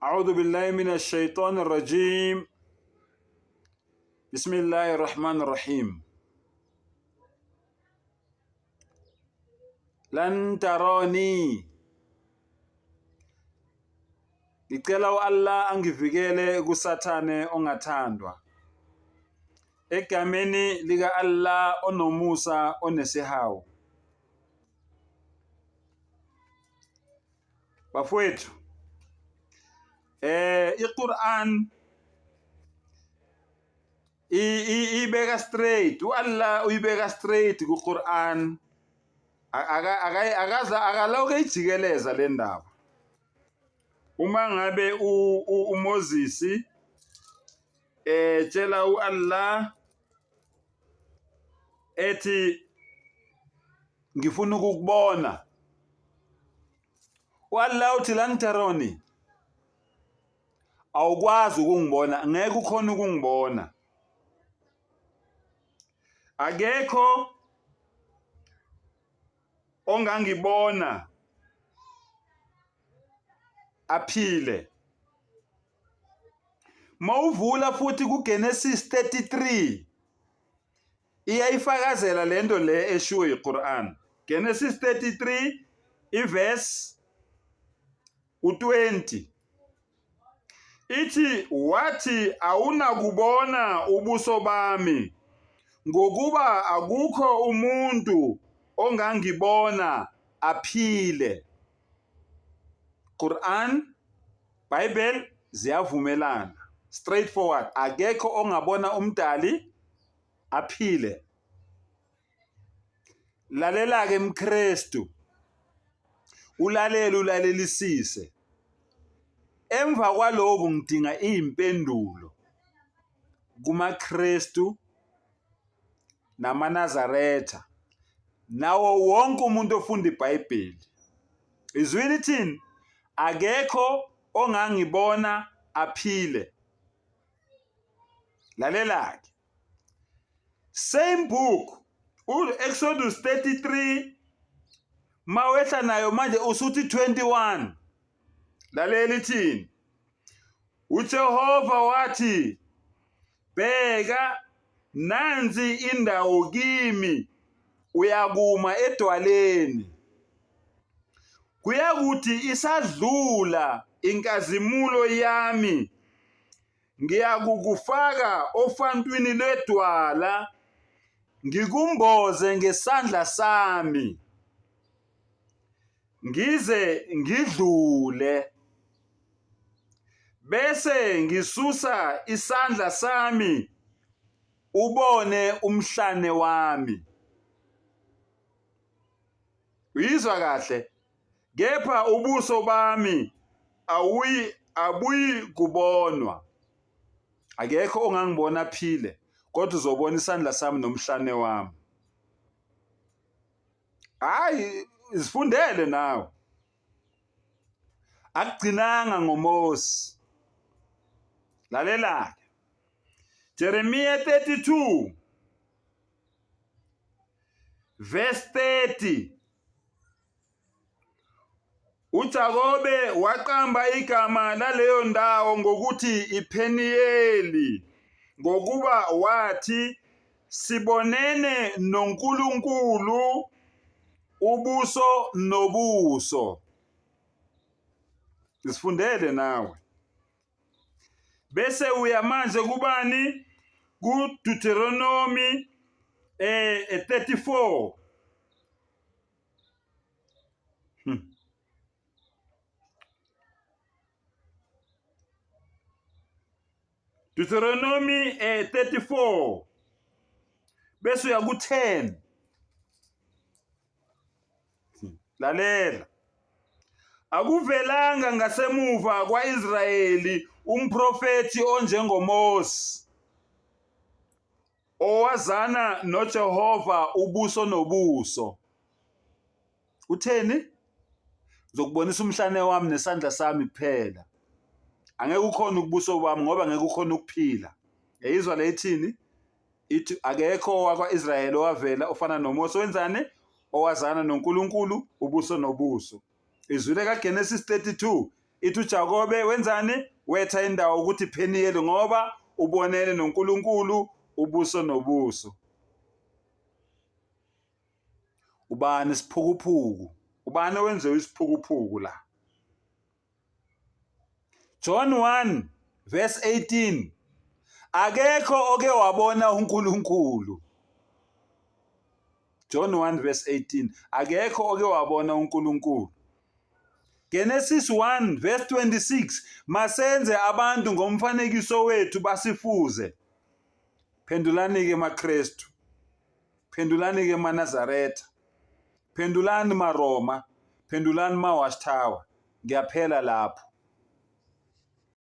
أعوذ بالله من الشيطان الرجيم. بسم الله الرحمن الرحيم. لن تروني. Ngicela Allah angivikele kusathane ongathandwa. Egameni lika Allah onomusa onesihawu. Bafowethu. iQuran ibeka straight, Allah uyibeka straight kuQuran. Akaloke ijikeleza le ndaba. Uma ngabe uMoses tshela uAllah ethi ngifuna ukukubona, uAllah uthi lan taroni, awukwazi ukungibona, ngeke ukhona ukungibona. Akekho ongangibona aphile. Mawuvula futhi kuGenesis 33 iyayifakazela lento le eshiwo yiQuran. Genesis 33 iverse u20 ithi, wathi awunakubona ubuso bami ngokuba akukho umuntu ongangibona aphile. Quran, Bible ziyavumelana. Straightforward. Akekho ongabona umdali aphile. Lalela ke mKristu. Ulalelisise. Emva kwalokho ngidinga impendulo kumaKristu namaNazaretha nawo wonke umuntu ofunda iBhayibheli. Izwi lithini? Akekho ongangibona aphile. Lalela ke. Same book, Exodus 33, mawehla nayo manje usuthi 21. Lalela lithini? uJehova wathi, bheka nansi indawo kimi, uyakuma edwaleni. Kuyakuthi isadlula inkazimulo yami, ngiyakukufaka ofantwini ledwala, ngikumboze ngesandla sami, ngize ngidlule. Bese ngisusa isandla sami, ubone umhlane wami. Uyizwa kahle? Kepha ubuso bami abuyi kubonwa. Akekho ongangibona aphile, kodwa uzobona isandla sami nomhlane wami. Hayi, izifundele nawe. Akugcinanga ngoMose. Lalela. Jeremiah 32 verse 30. uJakobe waqamba igama laleyo ndawo ngokuthi iPheniyeli, ngokuba wathi sibonene noNkulunkulu ubuso nobuso. Isifundele nawe. Bese uya manje kubani? kuDeuteronomy 34. Deuteronomy 34. Bese uya ku10. Lalela. Akuvelanga ngasemuva kwaIsrayeli umprofeti onjengoMose, owazana noJehova ubuso nobuso. Utheni? Ngizokubonisa umhlane wami nesandla sami kuphela. Angeke ukhona ukubuso bami ngoba ngeke ukhona ukuphila. Yayizwa lethini? Ithi akekho wakwaIsrayeli owavela ofana noMose wenzane, owazana noNkulunkulu ubuso nobuso. Izwile kaGenesis 32 ithi uJakobe wenzani? Wetha indawo ukuthi Peniel ngoba ubonene noNkulunkulu ubuso nobuso. Ubani isiphukuphuku? Ubani wenziwe isiphukuphuku la? John 1 verse 18. Akekho oke wabona uNkulunkulu. John 1 verse 18. Akekho oke wabona uNkulunkulu. Genesis 1 verse 26. Masenze abantu ngomfanekiso wethu basifuze. Phendulani ke maKristu. Phendulani ke maNazaretha. Phendulani maRoma. Phendulani maWatchtower. Ngiyaphela lapho.